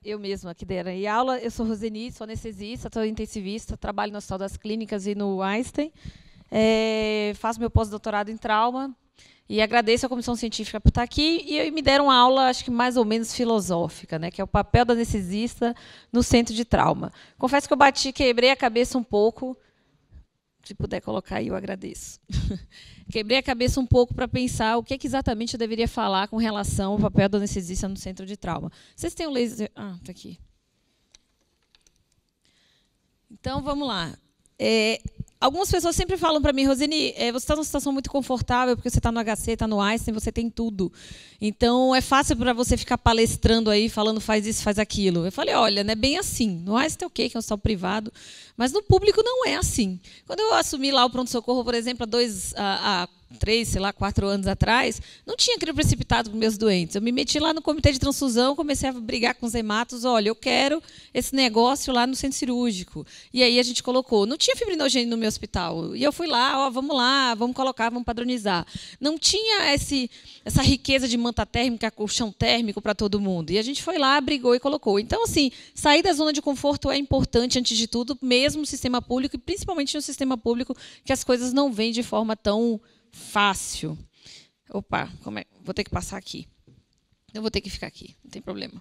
eu mesma que darei aula. Eu sou Roseni, sou anestesista, sou intensivista, trabalho no Hospital das Clínicas e no Einstein. Faço meu pós-doutorado em trauma e agradeço à comissão científica por estar aqui. E me deram uma aula, acho que mais ou menos filosófica, né, que é o papel do anestesista no centro de trauma. Confesso que eu quebrei a cabeça um pouco. Se puder colocar aí, eu agradeço. Quebrei a cabeça um pouco para pensar o que é que exatamente eu deveria falar com relação ao papel do anestesista no centro de trauma. Vocês têm um laser... Ah, está aqui. Então, vamos lá. Algumas pessoas sempre falam para mim, Roseni, você está numa situação muito confortável, porque você está no HC, está no Einstein, você tem tudo. Então, é fácil para você ficar palestrando aí, falando faz isso, faz aquilo. Eu falei, olha, não é bem assim. No Einstein é ok, que é um hospital privado, mas no público não é assim. Quando eu assumi lá o pronto-socorro, por exemplo, há 3, 4 anos atrás, não tinha crime precipitado para meus doentes. Eu me meti lá no comitê de transfusão, comecei a brigar com os hematos, olha, eu quero esse negócio lá no centro cirúrgico. E aí a gente colocou. Não tinha fibrinogênio no meu hospital. E eu fui lá, vamos colocar, vamos padronizar. Não tinha essa riqueza de manta térmica, colchão térmico para todo mundo. E a gente foi lá, brigou e colocou. Então, assim, sair da zona de conforto é importante, antes de tudo, mesmo no sistema público, e principalmente no sistema público, que as coisas não vêm de forma tão fácil. Opa, vou ter que passar aqui. Eu vou ter que ficar aqui, não tem problema.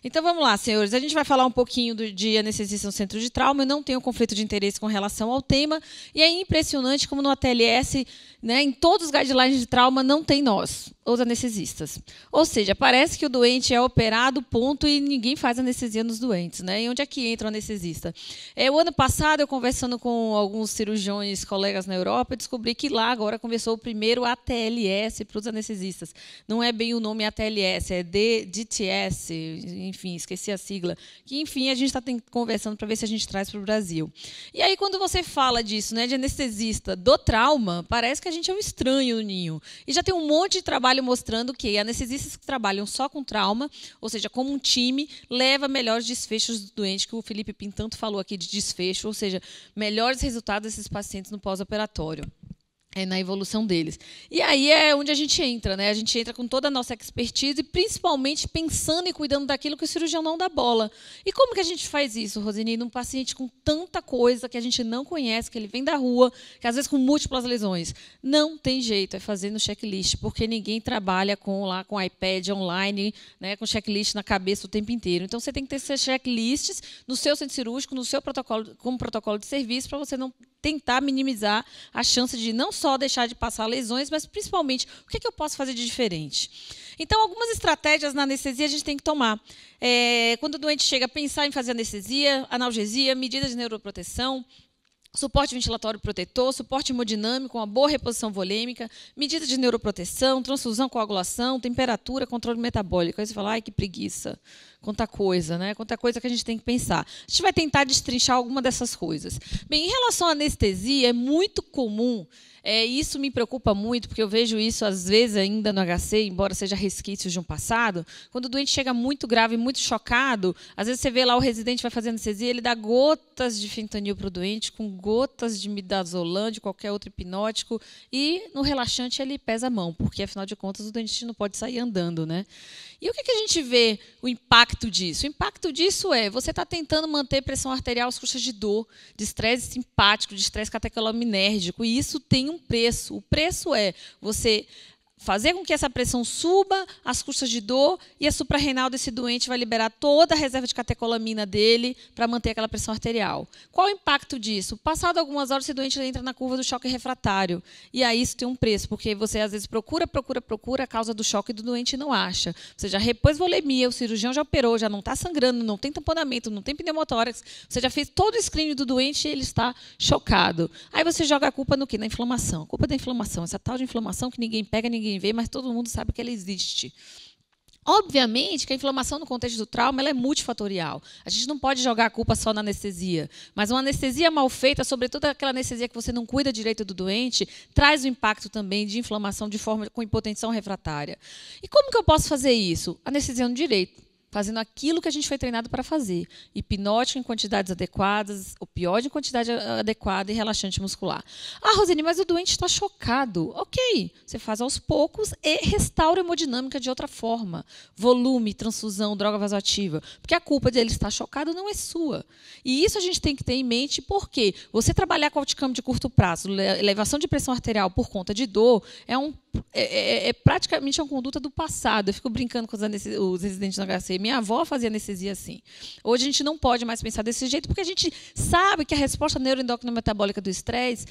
Então, vamos lá, senhores. A gente vai falar um pouquinho de anestesista no centro de trauma. Eu não tenho conflito de interesse com relação ao tema. E é impressionante como no ATLS, né, em todos os guidelines de trauma, não tem nós, os anestesistas. Ou seja, parece que o doente é operado, ponto, e ninguém faz anestesia nos doentes. Né? E onde é que entra o anestesista? O ano passado, eu conversando com alguns cirurgiões, colegas na Europa, descobri que lá agora começou o primeiro ATLS para os anestesistas. Não é bem o nome ATLS, é DTS, enfim, esqueci a sigla. Que, enfim, a gente está conversando para ver se a gente traz para o Brasil. E aí, quando você fala disso, né, de anestesista do trauma, parece que a gente é um estranho no ninho. E já tem um monte de trabalho mostrando que anestesistas que trabalham só com trauma, ou seja, como um time, leva melhores desfechos do doente, que o Felipe Pin tanto falou aqui de desfecho, ou seja, melhores resultados desses pacientes no pós-operatório. Na evolução deles. E aí é onde a gente entra, né? A gente entra com toda a nossa expertise, principalmente pensando e cuidando daquilo que o cirurgião não dá bola. E como que a gente faz isso, Roseni, num paciente com tanta coisa que a gente não conhece, que ele vem da rua, que às vezes com múltiplas lesões? Não tem jeito, é fazer no checklist, porque ninguém trabalha com iPad online, né, com checklist na cabeça o tempo inteiro. Então, você tem que ter esses checklists no seu centro cirúrgico, no seu protocolo, como protocolo de serviço, para você não tentar minimizar a chance de não só deixar de passar lesões, mas principalmente o que eu posso fazer de diferente. Então, algumas estratégias na anestesia a gente tem que tomar. Quando o doente chega a pensar em fazer anestesia, analgesia, medidas de neuroproteção, suporte ventilatório protetor, suporte hemodinâmico, uma boa reposição volêmica, medidas de neuroproteção, transfusão, coagulação, temperatura, controle metabólico. Aí você fala, ai, que preguiça. Quanta coisa, né? Quanta coisa que a gente tem que pensar. A gente vai tentar destrinchar alguma dessas coisas. Bem, em relação à anestesia, é muito comum, isso me preocupa muito, porque eu vejo isso, às vezes, ainda no HC, embora seja resquícios de um passado, quando o doente chega muito grave, muito chocado, às vezes você vê lá o residente vai fazer anestesia, ele dá gotas de fentanil para o doente, com gotas de midazolam, de qualquer outro hipnótico, e no relaxante ele pesa a mão, porque, afinal de contas, o doente não pode sair andando, né? E o que a gente vê o impacto disso? O impacto disso você está tentando manter pressão arterial às custas de dor, de estresse simpático, de estresse catecolinérgico, e isso tem um preço. O preço é você fazer com que essa pressão suba às custas de dor, e a suprarrenal desse doente vai liberar toda a reserva de catecolamina dele para manter aquela pressão arterial. Qual o impacto disso? Passado algumas horas, esse doente entra na curva do choque refratário. E aí isso tem um preço, porque você às vezes procura a causa do choque do doente e não acha. Você já repôs volemia, o cirurgião já operou, já não está sangrando, não tem tamponamento, não tem pneumotórax, você já fez todo o screening do doente e ele está chocado. Aí você joga a culpa no quê? Na inflamação. A culpa da inflamação, essa tal de inflamação que ninguém pega, ninguém vê, mas todo mundo sabe que ela existe. Obviamente que a inflamação no contexto do trauma ela é multifatorial. A gente não pode jogar a culpa só na anestesia. Mas uma anestesia mal feita, sobretudo aquela anestesia que você não cuida direito do doente, traz o impacto também de inflamação de forma com hipotensão refratária. E como que eu posso fazer isso? Anestesiando direito. fazendo aquilo que a gente foi treinado para fazer. Hipnótico em quantidades adequadas, opioide em quantidade adequada e relaxante muscular. Ah, Rosine, mas o doente está chocado. Ok, você faz aos poucos e restaura a hemodinâmica de outra forma. Volume, transfusão, droga vasoativa. Porque a culpa de ele estar chocado não é sua. E isso a gente tem que ter em mente porque você trabalhar com outcome de curto prazo, elevação de pressão arterial por conta de dor, é praticamente uma conduta do passado. Eu fico brincando com os residentes do HC. Minha avó fazia anestesia assim. Hoje a gente não pode mais pensar desse jeito, porque a gente sabe que a resposta neuroendócrina metabólica do estresse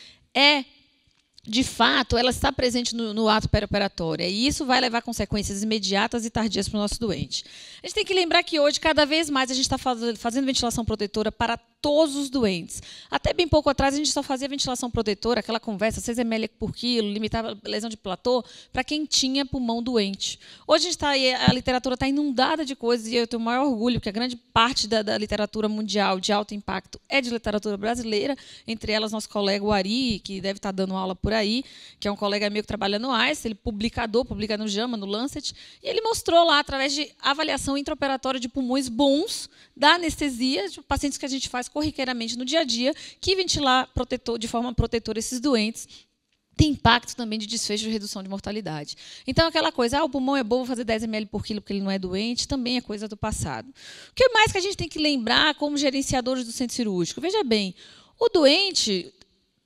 de fato, ela está presente no ato perioperatório. E isso vai levar consequências imediatas e tardias para o nosso doente. A gente tem que lembrar que hoje, cada vez mais, a gente está fazendo ventilação protetora para todos os doentes. Até bem pouco atrás, a gente só fazia ventilação protetora, aquela conversa, 6 ml por quilo, limitava a lesão de platô, para quem tinha pulmão doente. Hoje a literatura está inundada de coisas, e eu tenho o maior orgulho, que a grande parte da literatura mundial de alto impacto é de literatura brasileira, entre elas nosso colega o Ari, que deve estar dando aula por aí, que é um colega meu que trabalha no ICE, ele publica no JAMA, no Lancet, e ele mostrou lá, através de avaliação intraoperatória de pulmões bons, da anestesia, de pacientes que a gente faz corriqueiramente no dia a dia, que ventilar de forma protetora esses doentes tem impacto também de desfecho de redução de mortalidade. Então, aquela coisa, o pulmão é bom, vou fazer 10 ml por quilo porque ele não é doente, também é coisa do passado. O que mais que a gente tem que lembrar como gerenciadores do centro cirúrgico? Veja bem, o doente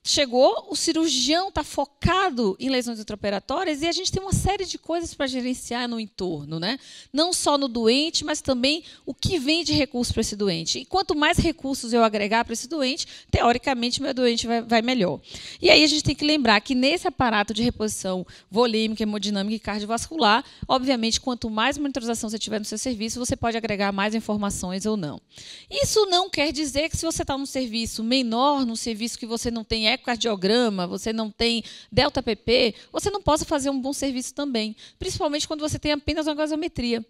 chegou, o cirurgião está focado em lesões intraoperatórias e a gente tem uma série de coisas para gerenciar no entorno, né? Não só no doente, mas também o que vem de recursos para esse doente. E quanto mais recursos eu agregar para esse doente, teoricamente, meu doente vai melhor. E aí a gente tem que lembrar que nesse aparato de reposição volêmica, hemodinâmica e cardiovascular, obviamente, quanto mais monitorização você tiver no seu serviço, você pode agregar mais informações ou não. Isso não quer dizer que se você está num serviço menor, num serviço que você não tem ecocardiograma, você não tem delta PP, você não possa fazer um bom serviço também, principalmente quando você tem apenas uma gasometria.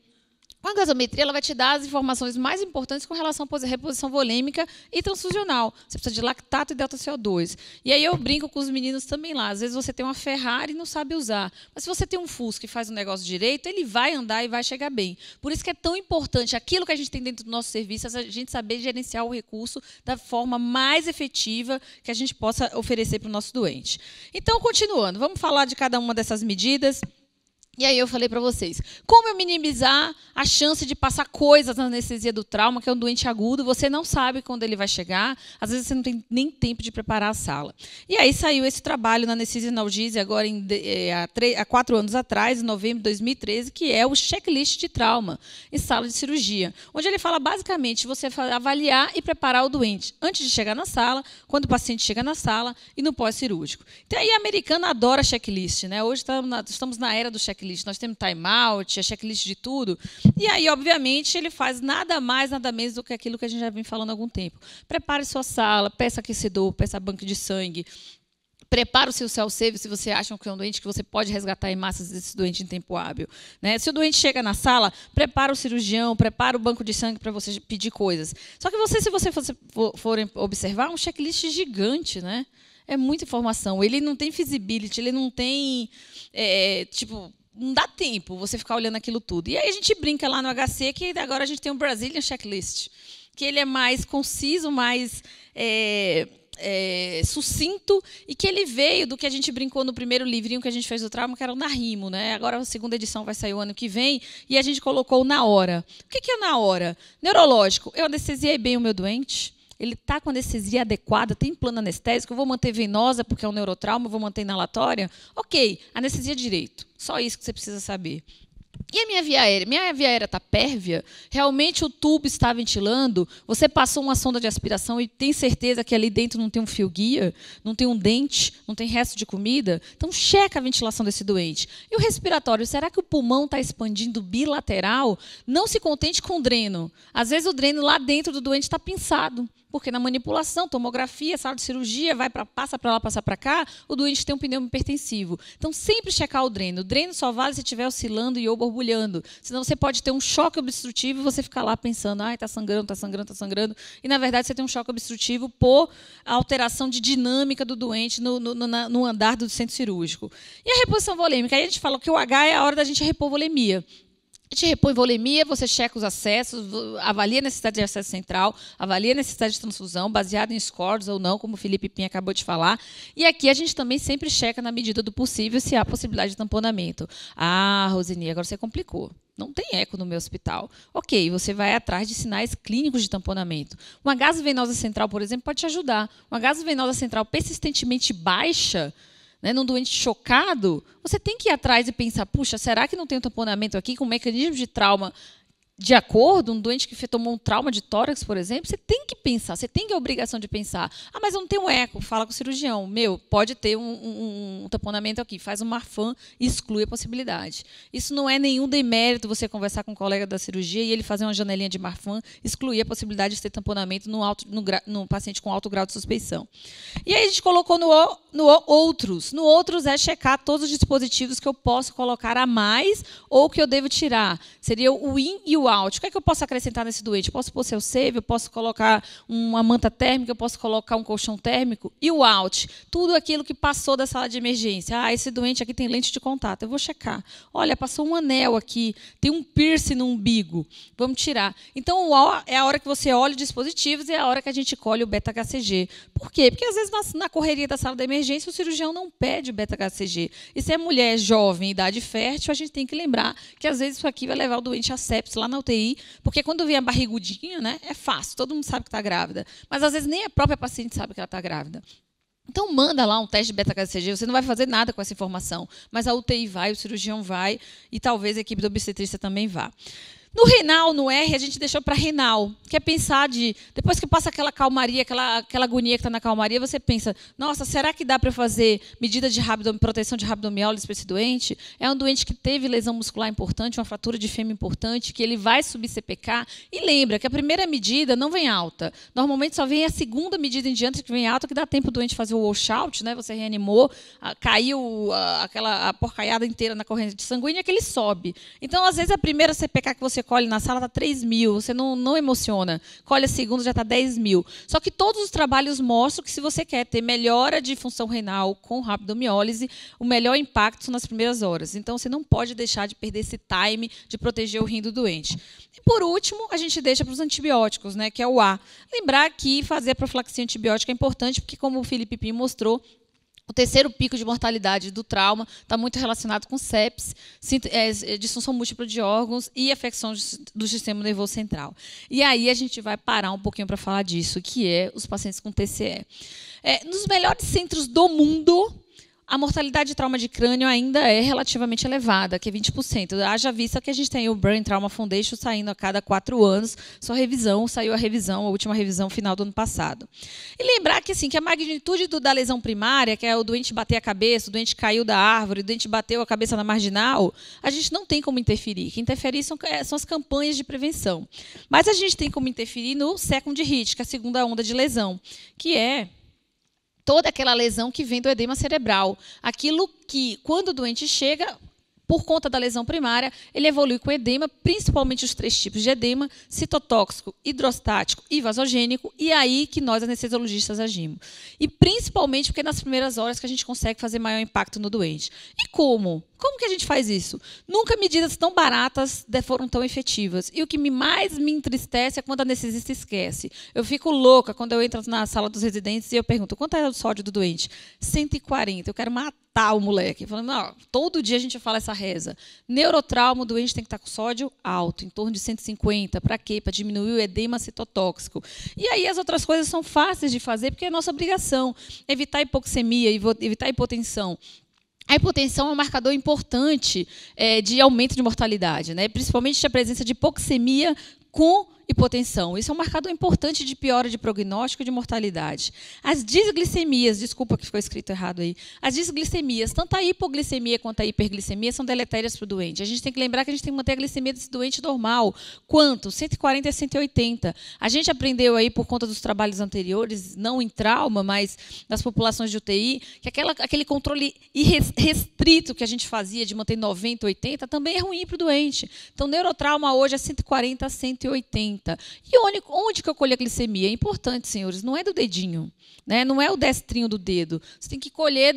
A gasometria ela vai te dar as informações mais importantes com relação à reposição volêmica e transfusional. Você precisa de lactato e delta-CO2. E aí eu brinco com os meninos também lá. Às vezes você tem uma Ferrari e não sabe usar. Mas se você tem um Fusca que faz o negócio direito, ele vai andar e vai chegar bem. Por isso que é tão importante aquilo que a gente tem dentro do nosso serviço, a gente saber gerenciar o recurso da forma mais efetiva que a gente possa oferecer para o nosso doente. Então, continuando, vamos falar de cada uma dessas medidas. E aí eu falei para vocês, como eu minimizar a chance de passar coisas na anestesia do trauma, que é um doente agudo, você não sabe quando ele vai chegar, às vezes você não tem nem tempo de preparar a sala. E aí saiu esse trabalho na anestesia e analgesia agora há 4 anos atrás, em novembro de 2013, que é o checklist de trauma em sala de cirurgia, onde ele fala basicamente você avaliar e preparar o doente antes de chegar na sala, quando o paciente chega na sala e no pós-cirúrgico. Então aí a americana adora checklist, né? Hoje estamos na era do checklist. Nós temos time-out, a checklist de tudo. E aí, obviamente, ele faz nada mais, nada menos do que aquilo que a gente já vem falando há algum tempo. Prepare sua sala, peça aquecedor, peça banco de sangue. Prepara o seu self-save se você acha que é um doente que você pode resgatar hemácias desse doente em tempo hábil. Né? Se o doente chega na sala, prepara o cirurgião, prepara o banco de sangue para você pedir coisas. Só que se você for observar, um checklist gigante, né? É muita informação. Ele não tem feasibility, ele não tem, não dá tempo você ficar olhando aquilo tudo. E aí a gente brinca lá no HC que agora a gente tem um Brazilian Checklist, que ele é mais conciso, mais sucinto, e que ele veio do que a gente brincou no primeiro livrinho que a gente fez do trauma, que era o Narimo, né? Agora a segunda edição vai sair o ano que vem, e a gente colocou na hora. O que é na hora? Neurológico. Eu anestesiei bem o meu doente? Ele está com anestesia adequada, tem plano anestésico, eu vou manter venosa porque é um neurotrauma, eu vou manter inalatória? Ok, anestesia direito. Só isso que você precisa saber. E a minha via aérea? Minha via aérea está pérvia? Realmente o tubo está ventilando? Você passou uma sonda de aspiração e tem certeza que ali dentro não tem um fio guia? Não tem um dente? Não tem resto de comida? Então, checa a ventilação desse doente. E o respiratório? Será que o pulmão está expandindo bilateral? Não se contente com o dreno. Às vezes o dreno lá dentro do doente está pinçado. Porque na manipulação, tomografia, sala de cirurgia, passa para lá, passa para cá, o doente tem um pneumo hipertensivo. Então, sempre checar o dreno. O dreno só vale se estiver oscilando e ou borbulhando. Senão, você pode ter um choque obstrutivo e você ficar lá pensando, está sangrando, está sangrando, está sangrando. E, na verdade, você tem um choque obstrutivo por alteração de dinâmica do doente no andar do centro cirúrgico. E a reposição volêmica? Aí a gente fala que o H é a hora da gente repor volemia. A gente repõe volemia, você checa os acessos, avalia a necessidade de acesso central, avalia a necessidade de transfusão, baseado em scores ou não, como o Felipe Pinha acabou de falar. E aqui a gente também sempre checa, na medida do possível, se há possibilidade de tamponamento. Ah, Roseni, agora você complicou. Não tem eco no meu hospital. Ok, você vai atrás de sinais clínicos de tamponamento. Uma gasovenosa central, por exemplo, pode te ajudar. Uma gasovenosa central persistentemente baixa, né, num doente chocado, você tem que ir atrás e pensar, puxa, será que não tem um tamponamento aqui com um mecanismo de trauma de acordo? Um doente que tomou um trauma de tórax, por exemplo, você tem que pensar, você tem a obrigação de pensar. Ah, mas eu não tenho um eco, fala com o cirurgião. Meu, pode ter um tamponamento aqui, faz um Marfan e exclui a possibilidade. Isso não é nenhum demérito você conversar com um colega da cirurgia e ele fazer uma janelinha de Marfan, excluir a possibilidade de ter tamponamento no paciente com alto grau de suspeição. E aí a gente colocou no outros. No outros é checar todos os dispositivos que eu posso colocar a mais ou que eu devo tirar. Seria o in e o out. O que é que eu posso acrescentar nesse doente? Eu posso pôr seu save, eu posso colocar uma manta térmica, eu posso colocar um colchão térmico. E o out? Tudo aquilo que passou da sala de emergência. Ah, esse doente aqui tem lente de contato. Eu vou checar. Olha, passou um anel aqui, tem um piercing no umbigo. Vamos tirar. Então, o O é a hora que você olha os dispositivos e é a hora que a gente colhe o beta-HCG. Por quê? Porque, às vezes, na correria da sala de emergência, o cirurgião não pede o beta-HCG. E se é mulher jovem, idade fértil, a gente tem que lembrar que, às vezes, isso aqui vai levar o doente a sepsis lá na UTI, porque quando vem a barrigudinha, né, é fácil, todo mundo sabe que está grávida. Mas, às vezes, nem a própria paciente sabe que ela está grávida. Então, manda lá um teste de beta-HCG, você não vai fazer nada com essa informação, mas a UTI vai, o cirurgião vai, e talvez a equipe da obstetrícia também vá. No renal, no R, a gente deixou para renal, que é pensar depois que passa aquela calmaria, aquela agonia que está na calmaria, você pensa, nossa, será que dá para fazer medida de proteção de rabdomiólise para esse doente? É um doente que teve lesão muscular importante, uma fratura de fêmur importante, que ele vai subir CPK. E lembra que a primeira medida não vem alta. Normalmente só vem a segunda medida em diante que vem alta, que dá tempo do doente fazer o washout, né? Você reanimou, caiu a porcaiada inteira na corrente sanguínea, que ele sobe. Então, às vezes, a primeira CPK que você colhe na sala está 3.000, você não emociona. Colhe a segunda, já está 10.000. Só que todos os trabalhos mostram que se você quer ter melhora de função renal com rabdomiólise, o melhor impacto são nas primeiras horas. Então, você não pode deixar de perder esse time de proteger o rim do doente. E, por último, a gente deixa para os antibióticos, né, que é o A. Lembrar que fazer a profilaxia antibiótica é importante, porque, como o Felipe Pinho mostrou, o terceiro pico de mortalidade do trauma está muito relacionado com sepsis, disfunção múltipla de órgãos e afecção do sistema nervoso central. E aí a gente vai parar um pouquinho para falar disso, que é os pacientes com TCE. Nos melhores centros do mundo, a mortalidade de trauma de crânio ainda é relativamente elevada, que é 20%. Haja vista que a gente tem o Brain Trauma Foundation saindo a cada 4 anos, saiu a última revisão final do ano passado. E lembrar que, assim, que a magnitude da lesão primária, que é o doente bater a cabeça, o doente caiu da árvore, o doente bateu a cabeça na marginal, a gente não tem como interferir. O que interferir são as campanhas de prevenção. Mas a gente tem como interferir no second hit, que é a segunda onda de lesão, que é toda aquela lesão que vem do edema cerebral. Aquilo que, quando o doente chega, por conta da lesão primária, ele evolui com edema, principalmente os 3 tipos de edema, citotóxico, hidrostático e vasogênico, e é aí que nós, anestesiologistas, agimos. E principalmente porque é nas primeiras horas que a gente consegue fazer maior impacto no doente. E como? Como que a gente faz isso? Nunca medidas tão baratas foram tão efetivas. E o que mais me entristece é quando a anestesista esquece. Eu fico louca quando eu entro na sala dos residentes e eu pergunto, quanto é o sódio do doente? 140. Eu quero matar o moleque. Falando, não, todo dia a gente fala essa reza. Neurotrauma, o doente tem que estar com sódio alto, em torno de 150. Para quê? Para diminuir o edema citotóxico. E aí as outras coisas são fáceis de fazer, porque é nossa obrigação. Evitar hipoxemia, evitar hipotensão. A hipotensão é um marcador importante de aumento de mortalidade, né? Principalmente a presença de hipoxemia com hipotensão. Isso é um marcador importante de piora de prognóstico e de mortalidade. As disglicemias, desculpa que ficou escrito errado aí, as disglicemias, tanto a hipoglicemia quanto a hiperglicemia, são deletérias para o doente. A gente tem que lembrar que a gente tem que manter a glicemia desse doente normal. Quanto? 140 a 180. A gente aprendeu aí, por conta dos trabalhos anteriores, não em trauma, mas nas populações de UTI, que aquele controle restrito que a gente fazia de manter 90, 80, também é ruim para o doente. Então, neurotrauma hoje é 140 a 180. 80. E onde que eu colho a glicemia? É importante, senhores, não é do dedinho, né? Não é o destrinho do dedo. Você tem que colher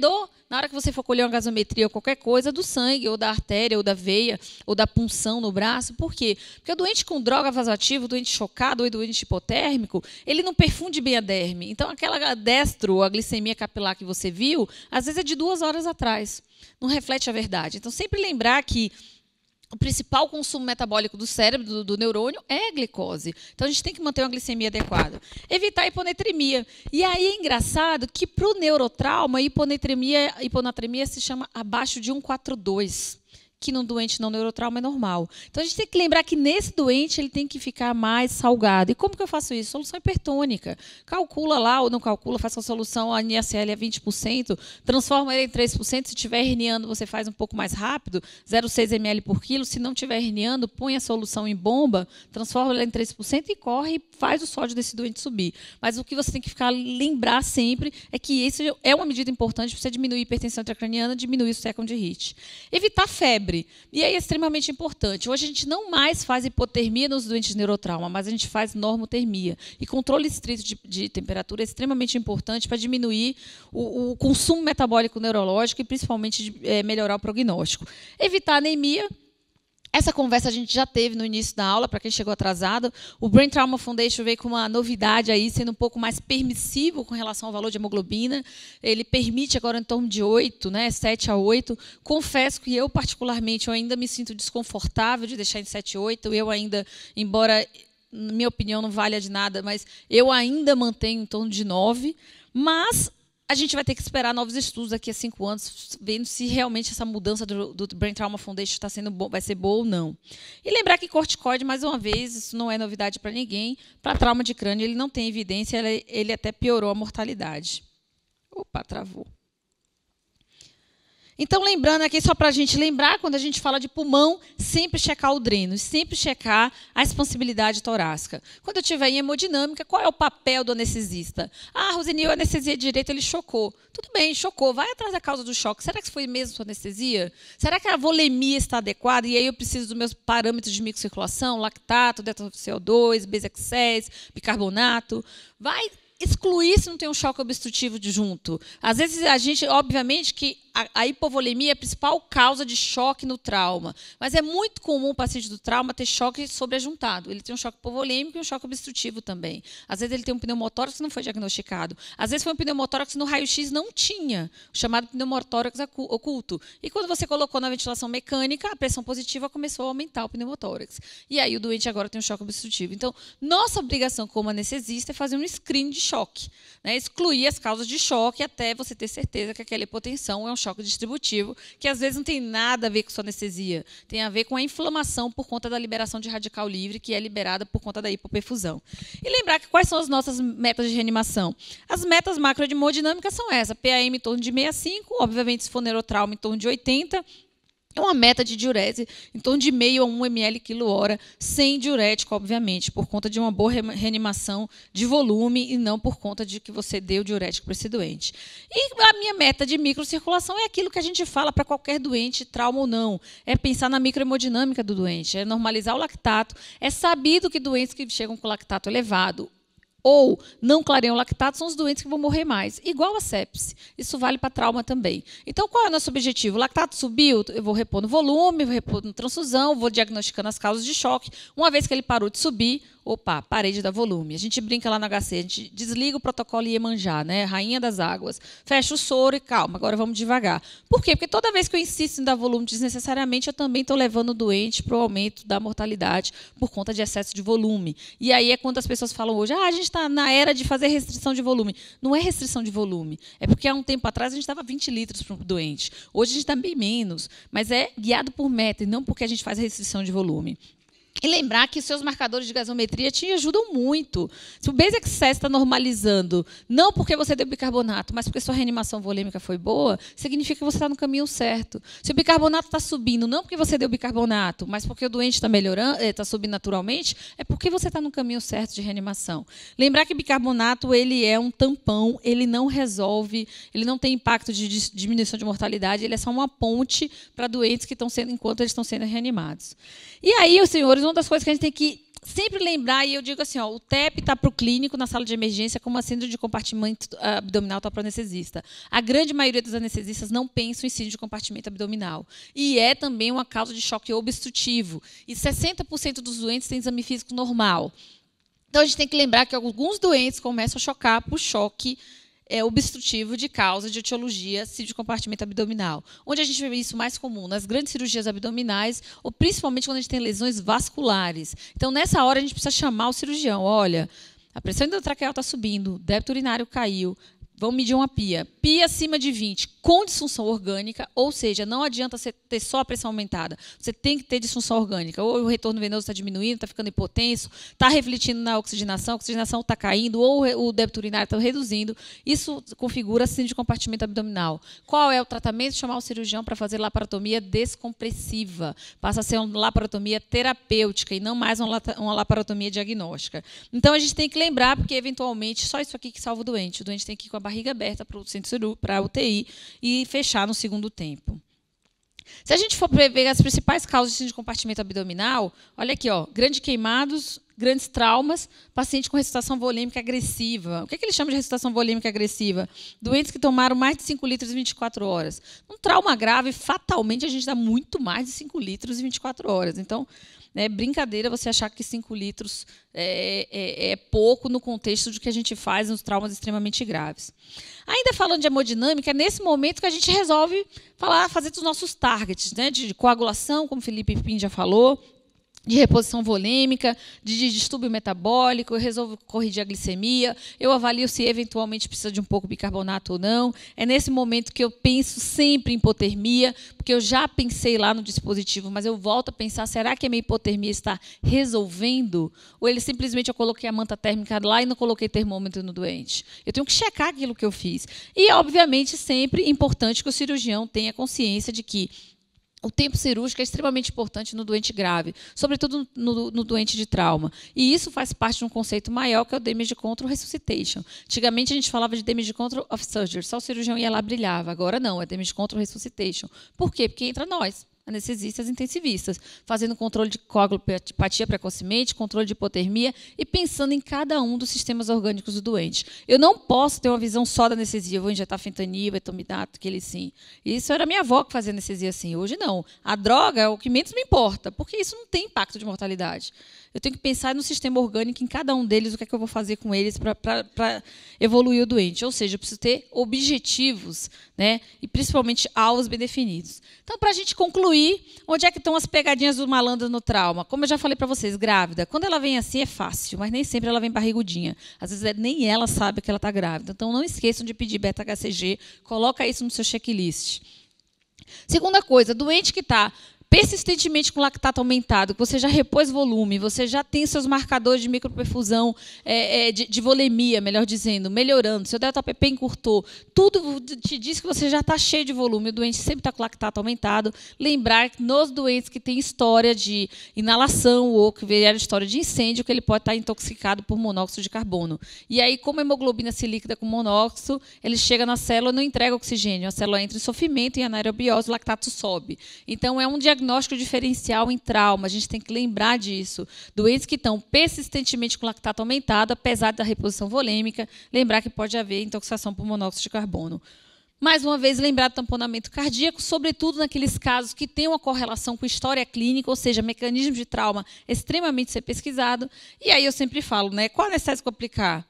na hora que você for colher uma gasometria ou qualquer coisa, do sangue, ou da artéria, ou da veia, ou da punção no braço. Por quê? Porque o doente com droga vasoativa, o doente chocado ou doente hipotérmico, ele não perfunde bem a derme. Então, aquela destro, a glicemia capilar que você viu, às vezes é de 2 horas atrás. Não reflete a verdade. Então, sempre lembrar que o principal consumo metabólico do cérebro, do neurônio, é a glicose. Então, a gente tem que manter uma glicemia adequada. Evitar a hiponatremia. E aí é engraçado que, para o neurotrauma, a hiponatremia se chama abaixo de 1,42, que num doente não neurotrauma é normal. Então, a gente tem que lembrar que nesse doente ele tem que ficar mais salgado. E como que eu faço isso? Solução hipertônica. Calcula lá ou não calcula, faça a solução, a NaCl é 20%, transforma ele em 3%. Se estiver herniando, você faz um pouco mais rápido, 0,6 ml por quilo. Se não estiver herniando, põe a solução em bomba, transforma ela em 3% e corre e faz o sódio desse doente subir. Mas o que você tem que lembrar sempre é que isso é uma medida importante para você diminuir a hipertensão intracraniana, diminuir o second hit. Evitar febre. E aí é extremamente importante. Hoje a gente não mais faz hipotermia nos doentes de neurotrauma, mas a gente faz normotermia. E controle estrito de temperatura é extremamente importante para diminuir o consumo metabólico neurológico e principalmente melhorar o prognóstico. Evitar anemia. Essa conversa a gente já teve no início da aula, para quem chegou atrasado. O Brain Trauma Foundation veio com uma novidade aí, sendo um pouco mais permissivo com relação ao valor de hemoglobina. Ele permite agora em torno de 8, né, 7 a 8. Confesso que eu, particularmente, eu ainda me sinto desconfortável de deixar em 7 a 8. Eu ainda, embora, na minha opinião, não valha de nada, mas eu ainda mantenho em torno de 9. Mas a gente vai ter que esperar novos estudos daqui a 5 anos, vendo se realmente essa mudança do Brain Trauma Foundation vai ser boa ou não. E lembrar que corticoide, mais uma vez, isso não é novidade para ninguém, para trauma de crânio ele não tem evidência, ele até piorou a mortalidade. Opa, travou. Então, lembrando aqui, só para a gente lembrar, quando a gente fala de pulmão, sempre checar o dreno, sempre checar a expansibilidade torácica. Quando eu estiver em hemodinâmica, qual é o papel do anestesista? Ah, Roseni, a anestesia direita, ele chocou. Tudo bem, chocou. Vai atrás da causa do choque. Será que foi mesmo sua anestesia? Será que a volemia está adequada? E aí eu preciso dos meus parâmetros de microcirculação, lactato, CO2, bezaxés, bicarbonato. Vai excluir se não tem um choque obstrutivo junto. Às vezes, a gente, obviamente, que a hipovolemia é a principal causa de choque no trauma. Mas é muito comum o paciente do trauma ter choque sobrejuntado. Ele tem um choque hipovolêmico e um choque obstrutivo também. Às vezes ele tem um pneumotórax que não foi diagnosticado. Às vezes foi um pneumotórax no raio-x não tinha, o chamado pneumotórax oculto. E quando você colocou na ventilação mecânica, a pressão positiva começou a aumentar o pneumotórax. E aí o doente agora tem um choque obstrutivo. Então, nossa obrigação como anestesista é fazer um screen de choque, né? Excluir as causas de choque até você ter certeza que aquela hipotensão é um choque distributivo, que às vezes não tem nada a ver com sua anestesia, tem a ver com a inflamação por conta da liberação de radical livre, que é liberada por conta da hipoperfusão. E lembrar que quais são as nossas metas de reanimação? As metas macrohemodinâmicas são essas, PAM em torno de 65, obviamente se for neurotrauma em torno de 80, uma meta de diurese em torno de 0,5 a 1 ml quilo-hora, sem diurético, obviamente, por conta de uma boa reanimação de volume e não por conta de que você deu diurético para esse doente. E a minha meta de microcirculação é aquilo que a gente fala para qualquer doente, trauma ou não, é pensar na microhemodinâmica do doente, é normalizar o lactato. É sabido que doentes que chegam com lactato elevado ou não clareiam lactato são os doentes que vão morrer mais, igual a sepse. Isso vale para trauma também. Então, qual é o nosso objetivo? O lactato subiu, eu vou repor no volume, vou repor na transfusão, vou diagnosticando as causas de choque. Uma vez que ele parou de subir, opa, parei de dar volume. A gente brinca lá no HC, a gente desliga o protocolo Iemanjá, né? Rainha das águas. Fecha o soro e calma, agora vamos devagar. Por quê? Porque toda vez que eu insisto em dar volume desnecessariamente, eu também estou levando o doente para o aumento da mortalidade por conta de excesso de volume. E aí é quando as pessoas falam hoje, a gente está na era de fazer restrição de volume. Não é restrição de volume, é porque há um tempo atrás a gente dava 20 litros para o doente. Hoje a gente está bem menos, mas é guiado por meta e não porque a gente faz restrição de volume. E lembrar que os seus marcadores de gasometria te ajudam muito. Se o basic excess está normalizando, não porque você deu bicarbonato, mas porque sua reanimação volêmica foi boa, significa que você está no caminho certo. Se o bicarbonato está subindo, não porque você deu bicarbonato, mas porque o doente está melhorando, está subindo naturalmente, é porque você está no caminho certo de reanimação. Lembrar que bicarbonato ele é um tampão, ele não resolve, ele não tem impacto de diminuição de mortalidade, ele é só uma ponte para doentes que estão sendo, enquanto eles estão sendo reanimados. E aí, os senhores, uma das coisas que a gente tem que sempre lembrar, e eu digo assim, ó, o TEP está para o clínico na sala de emergência como a síndrome de compartimento abdominal está para o anestesista. A grande maioria dos anestesistas não pensam em síndrome de compartimento abdominal. E é também uma causa de choque obstrutivo. E 60% dos doentes têm exame físico normal. Então, a gente tem que lembrar que alguns doentes começam a chocar por choque obstrutivo de causa de etiologia síndrome de compartimento abdominal. Onde a gente vê isso mais comum? Nas grandes cirurgias abdominais, ou principalmente quando a gente tem lesões vasculares. Então, nessa hora, a gente precisa chamar o cirurgião. Olha, a pressão endotraqueal está subindo, o débito urinário caiu, vamos medir uma PIA. PIA acima de 20, com disfunção orgânica, ou seja, não adianta você ter só a pressão aumentada. Você tem que ter disfunção orgânica. Ou o retorno venoso está diminuindo, está ficando hipotenso, está refletindo na oxigenação, a oxigenação está caindo, ou o débito urinário está reduzindo. Isso configura síndrome de compartimento abdominal. Qual é o tratamento? Chamar o cirurgião para fazer laparotomia descompressiva. Passa a ser uma laparotomia terapêutica e não mais uma laparotomia diagnóstica. Então, a gente tem que lembrar, porque, eventualmente, só isso aqui que salva o doente. O doente tem que ir com a barriga aberta para o centro cirúrgico, para a UTI, e fechar no segundo tempo. Se a gente for ver as principais causas de síndrome de compartimento abdominal, olha aqui, ó, grandes queimados, grandes traumas, paciente com ressuscitação volêmica agressiva. O que eles chamam de ressuscitação volêmica agressiva? Doentes que tomaram mais de 5 litros em 24 horas. Um trauma grave, fatalmente, a gente dá muito mais de 5 litros em 24 horas. Então, é brincadeira você achar que 5 litros é pouco no contexto de que a gente faz nos traumas extremamente graves. Ainda falando de hemodinâmica, é nesse momento que a gente resolve fazer dos nossos targets, né, de coagulação, como o Felipe Pim já falou, de reposição volêmica, de distúrbio metabólico, eu resolvo corrigir a glicemia, eu avalio se eventualmente precisa de um pouco de bicarbonato ou não. É nesse momento que eu penso sempre em hipotermia, porque eu já pensei lá no dispositivo, mas eu volto a pensar, será que a minha hipotermia está resolvendo? Ou ele simplesmente eu coloquei a manta térmica lá e não coloquei termômetro no doente? Eu tenho que checar aquilo que eu fiz. E, obviamente, sempre importante que o cirurgião tenha consciência de que o tempo cirúrgico é extremamente importante no doente grave, sobretudo no doente de trauma. E isso faz parte de um conceito maior, que é o damage control resuscitation. Antigamente, a gente falava de damage control of surgery, só o cirurgião ia lá e brilhava. Agora não, é damage control resuscitation. Por quê? Porque entra nós, anestesistas intensivistas, fazendo controle de coagulopatia precocemente, controle de hipotermia e pensando em cada um dos sistemas orgânicos do doente. Eu não posso ter uma visão só da anestesia, eu vou injetar fentanil, etomidato, aquele sim. Isso era minha avó que fazia anestesia assim. Hoje não. A droga é o que menos me importa, porque isso não tem impacto de mortalidade. Eu tenho que pensar no sistema orgânico, em cada um deles, o que é que eu vou fazer com eles para evoluir o doente. Ou seja, eu preciso ter objetivos, né, e principalmente alvos bem definidos. Então, para a gente concluir, onde é que estão as pegadinhas do malandro no trauma? Como eu já falei para vocês, grávida, quando ela vem assim é fácil, mas nem sempre ela vem barrigudinha. Às vezes nem ela sabe que ela está grávida. Então, não esqueçam de pedir beta-HCG, coloca isso no seu checklist. Segunda coisa, doente que está persistentemente com lactato aumentado, que você já repôs volume, você já tem seus marcadores de microperfusão, de volemia, melhor dizendo, melhorando, seu delta-PP encurtou, tudo te diz que você já está cheio de volume, o doente sempre está com lactato aumentado. Lembrar que nos doentes que têm história de inalação ou que vieram história de incêndio, que ele pode estar intoxicado por monóxido de carbono. E aí, como a hemoglobina se líquida com monóxido, ele chega na célula e não entrega oxigênio, a célula entra em sofrimento e anaerobiose, o lactato sobe. Então, é um diagnóstico diferencial em trauma, a gente tem que lembrar disso. Doentes que estão persistentemente com lactato aumentado, apesar da reposição volêmica, lembrar que pode haver intoxicação por monóxido de carbono. Mais uma vez, lembrar do tamponamento cardíaco, sobretudo naqueles casos que têm uma correlação com história clínica, ou seja, mecanismo de trauma extremamente ser pesquisado. E aí eu sempre falo, né, qual anestésico aplicar?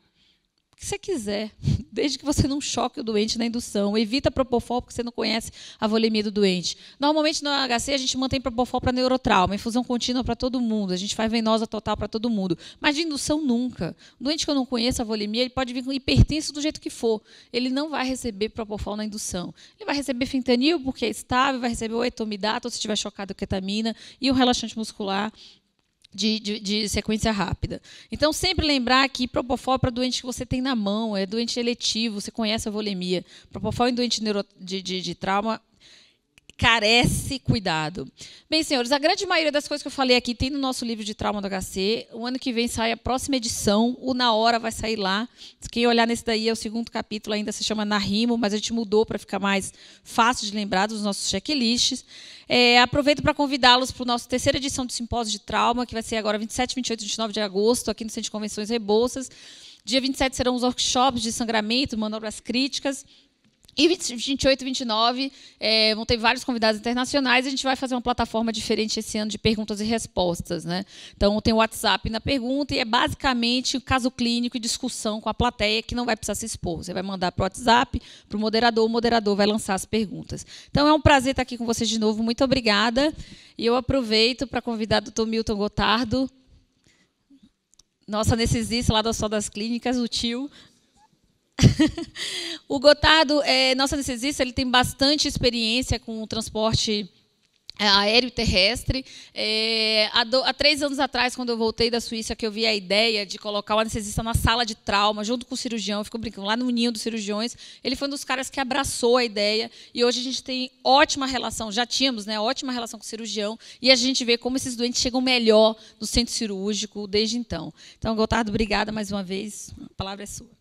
O que você quiser, desde que você não choque o doente na indução. Evita propofol, porque você não conhece a volemia do doente. Normalmente, no HC, a gente mantém propofol para neurotrauma, infusão contínua para todo mundo, a gente faz venosa total para todo mundo. Mas de indução, nunca. O doente que eu não conheço a volemia, ele pode vir com hipertenso do jeito que for. Ele não vai receber propofol na indução. Ele vai receber fentanil, porque é estável, vai receber o etomidato, ou se estiver chocado, ketamina, e um relaxante muscular de sequência rápida. Então, sempre lembrar que propofol é para doente que você tem na mão, é doente eletivo, você conhece a volemia. Propofol em doente de trauma carece cuidado. Bem, senhores, a grande maioria das coisas que eu falei aqui tem no nosso livro de trauma do HC. O ano que vem sai a próxima edição, o Na Hora vai sair lá. Quem olhar nesse daí é o segundo capítulo, ainda se chama Na Rimo, mas a gente mudou para ficar mais fácil de lembrar dos nossos checklists. Aproveito para convidá-los para a nossa terceira edição do Simpósio de Trauma, que vai ser agora 27, 28 e 29 de agosto, aqui no Centro de Convenções Rebouças. Dia 27 serão os workshops de sangramento, manobras críticas. E 28 e 29 vão ter vários convidados internacionais. A gente vai fazer uma plataforma diferente esse ano de perguntas e respostas, né? Então, tem o WhatsApp na pergunta e é basicamente um caso clínico e discussão com a plateia que não vai precisar se expor. Você vai mandar para o WhatsApp, para o moderador vai lançar as perguntas. Então, é um prazer estar aqui com vocês de novo. Muito obrigada. E eu aproveito para convidar o Dr. Milton Gotardo, nosso anestesista lá do Hospital das Clínicas, o tio. O Gotardo, nosso anestesista, ele tem bastante experiência com o transporte aéreo e terrestre. Há 3 anos atrás, quando eu voltei da Suíça, que eu vi a ideia de colocar o anestesista na sala de trauma, junto com o cirurgião, ficou brincando lá no ninho dos cirurgiões. Ele foi um dos caras que abraçou a ideia e hoje a gente tem ótima relação, já tínhamos, né, ótima relação com o cirurgião e a gente vê como esses doentes chegam melhor no centro cirúrgico desde então. Então, Gotardo, obrigada mais uma vez. A palavra é sua.